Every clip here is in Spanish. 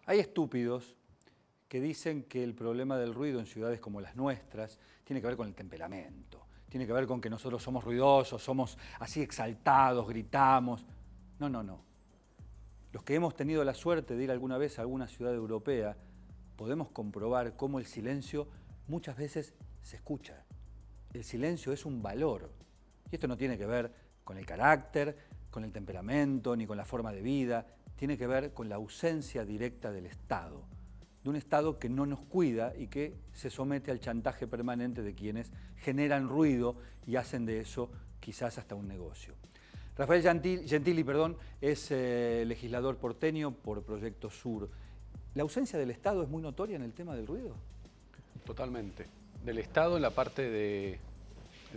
Hay estúpidos que dicen que el problema del ruido en ciudades como las nuestras tiene que ver con el temperamento, tiene que ver con que nosotros somos ruidosos, somos así exaltados, gritamos. No, no, no. Los que hemos tenido la suerte de ir alguna vez a alguna ciudad europea, podemos comprobar cómo el silencio muchas veces se escucha. El silencio es un valor. Y esto no tiene que ver con el carácter, con el temperamento, ni con la forma de vida. Tiene que ver con la ausencia directa del Estado. De un Estado que no nos cuida y que se somete al chantaje permanente de quienes generan ruido y hacen de eso quizás hasta un negocio. Rafael Gentili, es legislador porteño por Proyecto Sur. ¿La ausencia del Estado es muy notoria en el tema del ruido? Totalmente. Del Estado en la parte de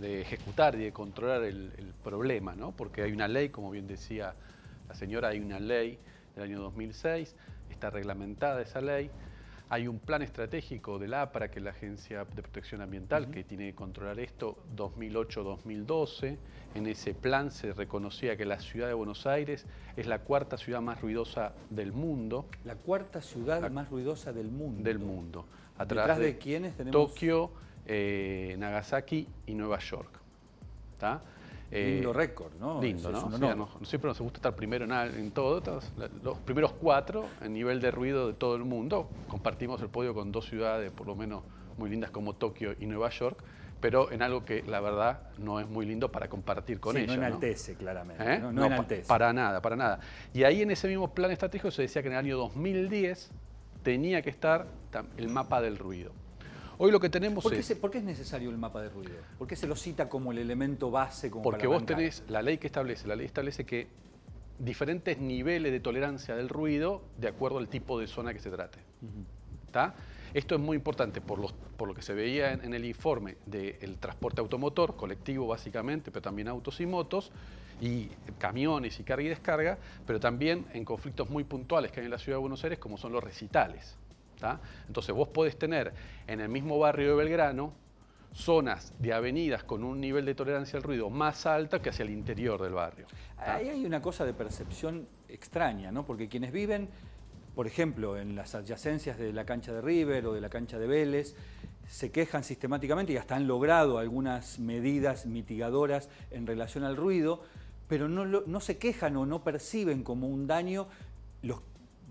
ejecutar y de controlar el problema, ¿no? Porque hay una ley, como bien decía la señora, hay una ley del año 2006, está reglamentada esa ley. Hay un plan estratégico de la APRA, que es la Agencia de Protección Ambiental, que tiene que controlar esto, 2008-2012. En ese plan se reconocía que la ciudad de Buenos Aires es la cuarta ciudad más ruidosa del mundo. La cuarta ciudad más ruidosa del mundo. Del mundo. ¿Detrás de quiénes tenemos? Tokio, Nagasaki y Nueva York. ¿Está? Lindo récord, ¿no? Lindo, ¿no? O sea, no siempre nos gusta estar primero en todo. Los primeros 4 en nivel de ruido de todo el mundo. Compartimos el podio con 2 ciudades, por lo menos muy lindas como Tokio y Nueva York, pero en algo que la verdad no es muy lindo para compartir con ellos. No enaltece, claramente. ¿Eh? No enaltece. Para nada, para nada. Y ahí en ese mismo plan estratégico se decía que en el año 2010 tenía que estar el mapa del ruido. Hoy lo que tenemos ¿Por qué es necesario el mapa de ruido? ¿Por qué se lo cita como el elemento base? Porque vos tenés la ley establece que diferentes niveles de tolerancia del ruido de acuerdo al tipo de zona que se trate. ¿Tá? Esto es muy importante por lo que se veía en el informe del transporte automotor, colectivo básicamente, pero también autos y motos, y camiones y carga y descarga, pero también en conflictos muy puntuales que hay en la ciudad de Buenos Aires, como son los recitales. ¿Tá? Entonces vos podés tener en el mismo barrio de Belgrano zonas de avenidas con un nivel de tolerancia al ruido más alta que hacia el interior del barrio. ¿Tá? Ahí hay una cosa de percepción extraña, ¿no? Porque quienes viven, por ejemplo, en las adyacencias de la cancha de River o de la cancha de Vélez, se quejan sistemáticamente y hasta han logrado algunas medidas mitigadoras en relación al ruido, pero no se quejan o no perciben como un daño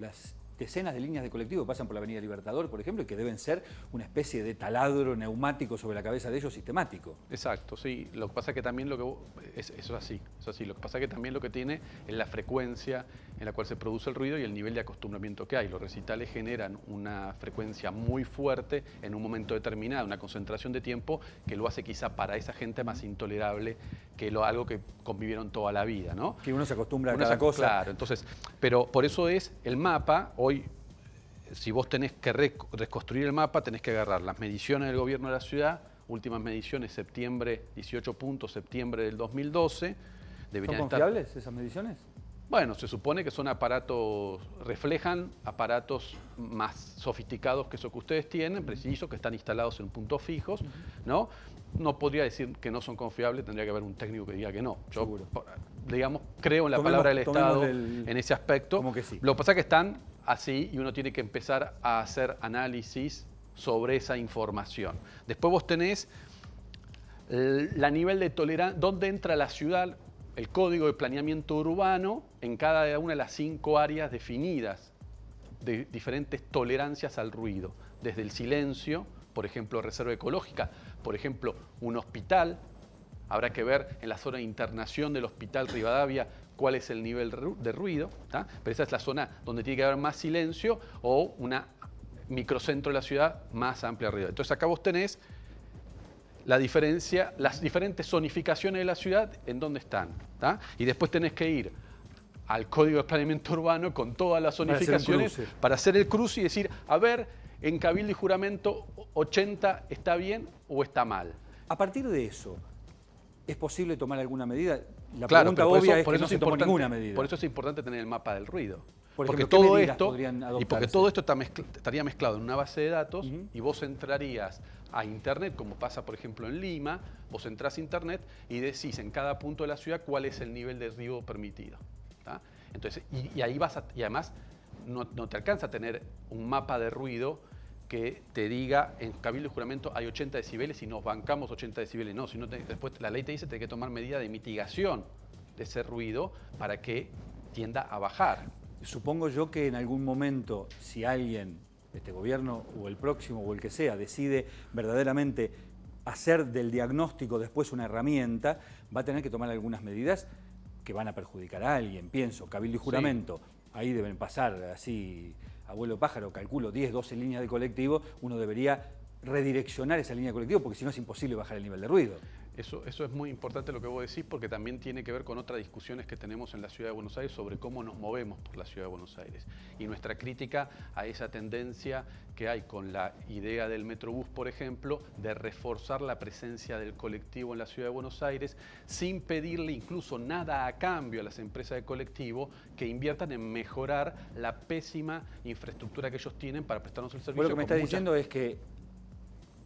las decenas de líneas de colectivo que pasan por la Avenida Libertador, por ejemplo, y que deben ser una especie de taladro neumático sobre la cabeza de ellos sistemático. Exacto, sí. Lo que pasa es que también eso es así. Lo que pasa es que también lo que tiene es la frecuencia en la cual se produce el ruido y el nivel de acostumbramiento que hay. Los recitales generan una frecuencia muy fuerte en un momento determinado, una concentración de tiempo que lo hace quizá para esa gente más intolerable que algo que convivieron toda la vida, ¿no? Que uno se acostumbra a cada cosa. Claro, entonces, pero por eso es el mapa. Hoy, si vos tenés que reconstruir el mapa, tenés que agarrar las mediciones del gobierno de la ciudad, últimas mediciones, septiembre, 18 puntos, septiembre del 2012. ¿Son confiables esas mediciones? Bueno, se supone que son aparatos, reflejan aparatos más sofisticados que eso que ustedes tienen, precisos, que están instalados en puntos fijos, ¿no? No podría decir que no son confiables, tendría que haber un técnico que diga que no. Yo, digamos, creo en la palabra del Estado en ese aspecto. Como que sí. Lo que pasa es que están así y uno tiene que empezar a hacer análisis sobre esa información. Después vos tenés la nivel de tolerancia, dónde entra la ciudad, el código de planeamiento urbano en cada una de las 5 áreas definidas de diferentes tolerancias al ruido. Desde el silencio, por ejemplo, reserva ecológica, por ejemplo, un hospital. Habrá que ver en la zona de internación del Hospital Rivadavia cuál es el nivel de ruido, ¿tá? Pero esa es la zona donde tiene que haber más silencio o una microcentro de la ciudad más amplia de ruido. Entonces acá vos tenés la diferencia, las diferentes zonificaciones de la ciudad en dónde están, ¿tá? Y después tenés que ir al Código de Planeamiento Urbano con todas las zonificaciones para hacer el cruce y decir, a ver, en Cabildo y Juramento 80 está bien o está mal. A partir de eso, ¿es posible tomar alguna medida? La Claro, pregunta obvia es que no se tomó ninguna medida. Por eso es importante tener el mapa del ruido. Porque todo esto estaría mezclado en una base de datos y vos entrarías a Internet, como pasa por ejemplo en Lima, vos entrás a Internet y decís en cada punto de la ciudad cuál es el nivel de ruido permitido. ¿Tá? Entonces, y ahí y además no te alcanza a tener un mapa de ruido que te diga en cabildo y juramento hay 80 decibeles y nos bancamos 80 decibeles. No, sino después la ley te dice que hay que tomar medida de mitigación de ese ruido para que tienda a bajar. Supongo yo que en algún momento, si alguien, este gobierno o el próximo o el que sea, decide verdaderamente hacer del diagnóstico después una herramienta, va a tener que tomar algunas medidas que van a perjudicar a alguien. Pienso, cabildo y juramento, ahí deben pasar así, abuelo pájaro, calculo 10, 12 líneas de colectivo, uno debería redireccionar esa línea de colectivo porque si no es imposible bajar el nivel de ruido. Eso es muy importante lo que vos decís porque también tiene que ver con otras discusiones que tenemos en la Ciudad de Buenos Aires sobre cómo nos movemos por la Ciudad de Buenos Aires. Y nuestra crítica a esa tendencia que hay con la idea del Metrobús, por ejemplo, de reforzar la presencia del colectivo en la Ciudad de Buenos Aires sin pedirle incluso nada a cambio a las empresas de colectivo que inviertan en mejorar la pésima infraestructura que ellos tienen para prestarnos el servicio. Bueno, lo que me estás diciendo es que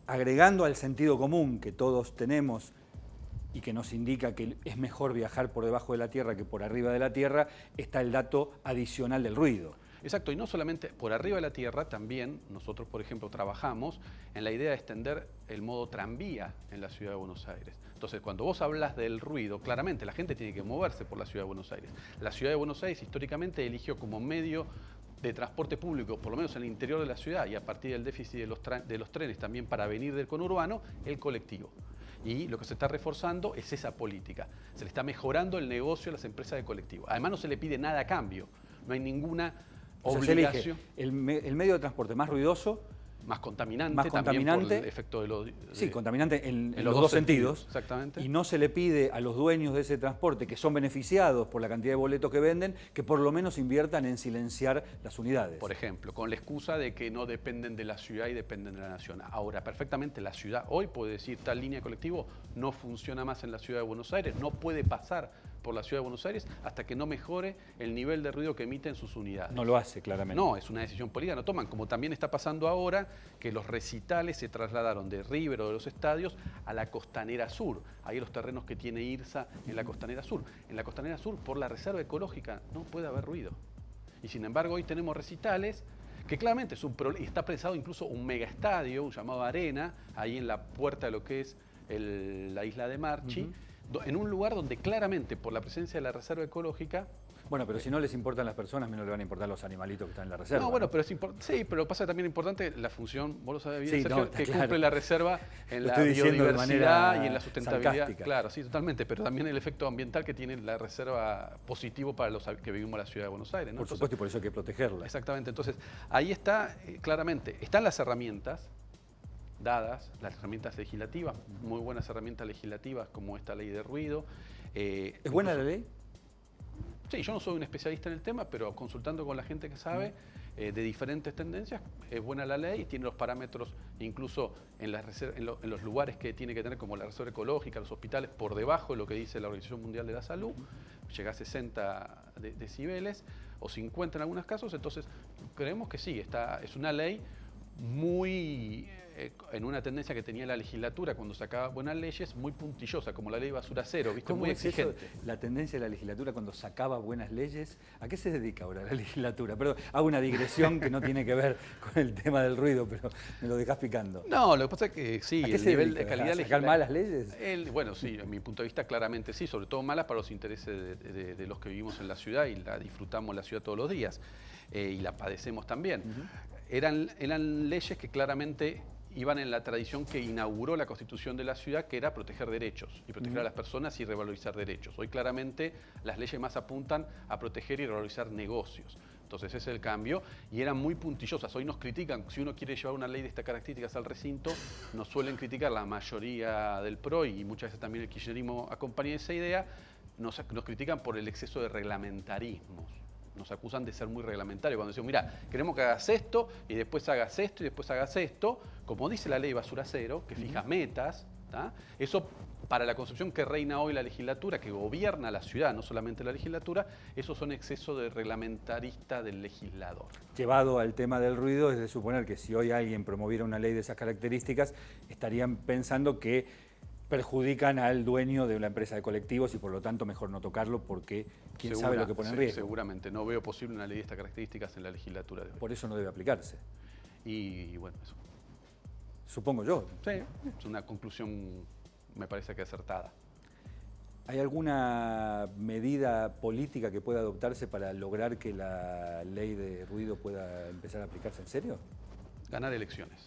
agregando al sentido común que todos tenemos y que nos indica que es mejor viajar por debajo de la tierra que por arriba de la tierra, está el dato adicional del ruido. Exacto, y no solamente por arriba de la tierra, también nosotros, por ejemplo, trabajamos en la idea de extender el modo tranvía en la Ciudad de Buenos Aires. Entonces, cuando vos hablas del ruido, claramente la gente tiene que moverse por la Ciudad de Buenos Aires. La Ciudad de Buenos Aires históricamente eligió como medio de transporte público, por lo menos en el interior de la ciudad y a partir del déficit de los trenes también para venir del conurbano, el colectivo. Y lo que se está reforzando es esa política. Se le está mejorando el negocio a las empresas de colectivo. Además no se le pide nada a cambio, no hay ninguna obligación. El medio de transporte más ruidoso, más contaminante también por el efecto de los... Sí, contaminante en los dos sentidos. Exactamente. Y no se le pide a los dueños de ese transporte, que son beneficiados por la cantidad de boletos que venden, que por lo menos inviertan en silenciar las unidades. Por ejemplo, con la excusa de que no dependen de la ciudad y dependen de la nación. Ahora, perfectamente la ciudad hoy puede decir tal línea de colectivo no funciona más en la Ciudad de Buenos Aires, no puede pasar por la Ciudad de Buenos Aires hasta que no mejore el nivel de ruido que emiten sus unidades. No lo hace, claramente. No, es una decisión política, no toman, como también está pasando ahora que los recitales se trasladaron de River o de los estadios a la Costanera Sur. Ahí los terrenos que tiene IRSA en la Costanera Sur. En la Costanera Sur, por la reserva ecológica, no puede haber ruido. Y sin embargo, hoy tenemos recitales que claramente es está pensado incluso un megaestadio llamado Arena, ahí en la puerta de lo que es la isla de Marchi, en un lugar donde claramente por la presencia de la reserva ecológica... Bueno, pero si no les importan las personas, menos le van a importar los animalitos que están en la reserva. No, bueno, pero es importante. Sí, pero pasa también importante la función, vos lo sabés bien, sí, Sergio, no, que claro. cumple la reserva en la biodiversidad y en la sustentabilidad. Sarcástica. Claro, sí, totalmente, pero también el efecto ambiental que tiene la reserva positivo para los que vivimos en la Ciudad de Buenos Aires, ¿no? Por supuesto, y por eso hay que protegerla. Exactamente, entonces ahí está, claramente, están las herramientas dadas, las herramientas legislativas, muy buenas herramientas legislativas como esta ley de ruido. ¿Es buena la ley? Sí, yo no soy un especialista en el tema, pero consultando con la gente que sabe de diferentes tendencias, es buena la ley, tiene los parámetros incluso en los lugares que tiene que tener, como la reserva ecológica, los hospitales, por debajo de lo que dice la Organización Mundial de la Salud, llega a 60 decibeles o 50 en algunos casos, entonces creemos que sí, es una ley muy en una tendencia que tenía la legislatura cuando sacaba buenas leyes, muy puntillosa, como la ley Basura Cero, ¿viste? ¿Cómo Muy es exigente. eso, la tendencia de la legislatura cuando sacaba buenas leyes? ¿A qué se dedica ahora la legislatura? Perdón, hago una digresión que no tiene que ver con el tema del ruido, pero me lo dejás picando. No, lo que pasa es que sí, el nivel de calidad legislativa. ¿Sacar malas leyes? Bueno, sí, en mi punto de vista claramente sí, sobre todo malas para los intereses de los que vivimos en la ciudad y la disfrutamos la ciudad todos los días y la padecemos también. Eran leyes que claramente iban en la tradición que inauguró la Constitución de la ciudad, que era proteger derechos y proteger a las personas y revalorizar derechos. Hoy claramente las leyes más apuntan a proteger y revalorizar negocios. Entonces ese es el cambio y eran muy puntillosas. Hoy nos critican, si uno quiere llevar una ley de estas características al recinto, nos suelen criticar la mayoría del PRO y muchas veces también el kirchnerismo acompaña esa idea, nos critican por el exceso de reglamentarismos. Nos acusan de ser muy reglamentarios. Cuando decimos, mira, queremos que hagas esto y después hagas esto y después hagas esto, como dice la ley Basura Cero, que fija metas, ¿tá? Eso para la concepción que reina hoy la legislatura, que gobierna la ciudad, no solamente la legislatura, esos son excesos de reglamentarista del legislador. Llevado al tema del ruido, es de suponer que si hoy alguien promoviera una ley de esas características, estarían pensando que perjudican al dueño de una empresa de colectivos y por lo tanto mejor no tocarlo porque quién sabe lo que pone en riesgo. Seguramente, no veo posible una ley de estas características en la legislatura de hoy. Por eso no debe aplicarse. Y bueno, eso. Supongo yo. Sí, es una conclusión, me parece que acertada. ¿Hay alguna medida política que pueda adoptarse para lograr que la ley de ruido pueda empezar a aplicarse en serio? Ganar elecciones.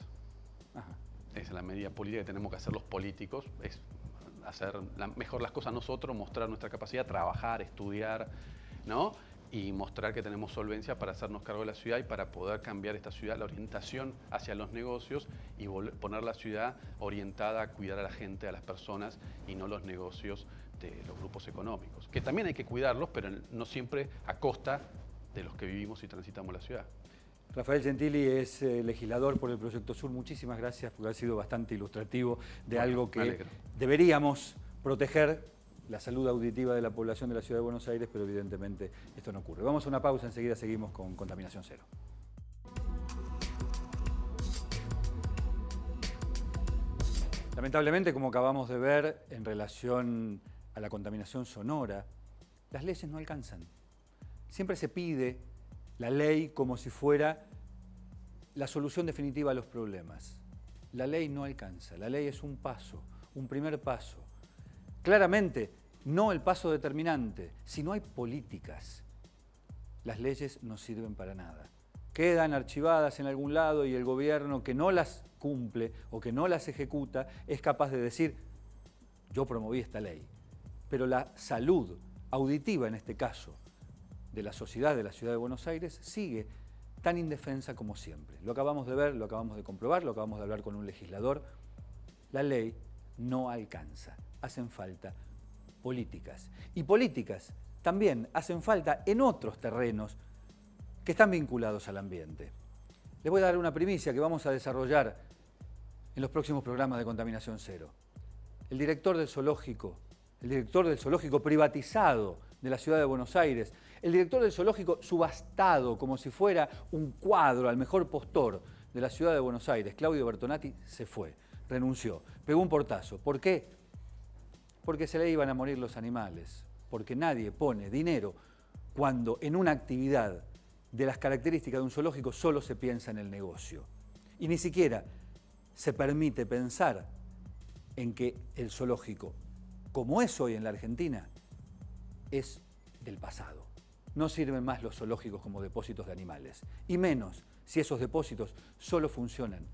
Ajá. Esa es la medida política que tenemos que hacer los políticos, es hacer mejor las cosas nosotros, mostrar nuestra capacidad, trabajar, estudiar, ¿no? Y mostrar que tenemos solvencia para hacernos cargo de la ciudad y para poder cambiar esta ciudad, la orientación hacia los negocios y poner la ciudad orientada a cuidar a la gente, a las personas y no los negocios de los grupos económicos, que también hay que cuidarlos, pero no siempre a costa de los que vivimos y transitamos la ciudad. Rafael Gentili es legislador por el Proyecto Sur. Muchísimas gracias porque ha sido bastante ilustrativo de algo que deberíamos proteger, la salud auditiva de la población de la Ciudad de Buenos Aires, pero evidentemente esto no ocurre. Vamos a una pausa, enseguida seguimos con Contaminación Cero. Lamentablemente, como acabamos de ver, en relación a la contaminación sonora, las leyes no alcanzan. Siempre se pide la ley como si fuera la solución definitiva a los problemas. La ley no alcanza, la ley es un paso, un primer paso. Claramente, no el paso determinante. Si no hay políticas, las leyes no sirven para nada. Quedan archivadas en algún lado y el gobierno que no las cumple o que no las ejecuta es capaz de decir, yo promoví esta ley. Pero la salud auditiva, en este caso, de la sociedad de la Ciudad de Buenos Aires, sigue tan indefensa como siempre. Lo acabamos de ver, lo acabamos de comprobar, lo acabamos de hablar con un legislador. La ley no alcanza, hacen falta políticas. Y políticas también hacen falta en otros terrenos que están vinculados al ambiente. Les voy a dar una primicia que vamos a desarrollar en los próximos programas de Contaminación Cero. El director del zoológico privatizado de la Ciudad de Buenos Aires, el director del zoológico subastado como si fuera un cuadro al mejor postor de la Ciudad de Buenos Aires, Claudio Bertonati, se fue, renunció, pegó un portazo. ¿Por qué? Porque se le iban a morir los animales, porque nadie pone dinero cuando en una actividad de las características de un zoológico solo se piensa en el negocio. Y ni siquiera se permite pensar en que el zoológico, como es hoy en la Argentina, es del pasado. No sirven más los zoológicos como depósitos de animales, y menos si esos depósitos solo funcionan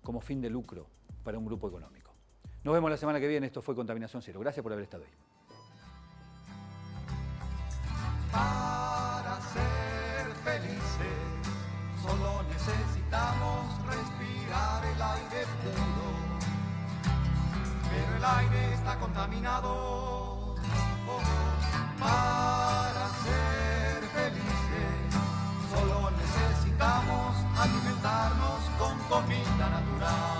como fin de lucro para un grupo económico. Nos vemos la semana que viene. Esto fue Contaminación Cero. Gracias por haber estado ahí. Para ser felices solo necesitamos respirar el aire puro, pero el aire está contaminado. Para ser felices solo necesitamos alimentarnos con comida natural.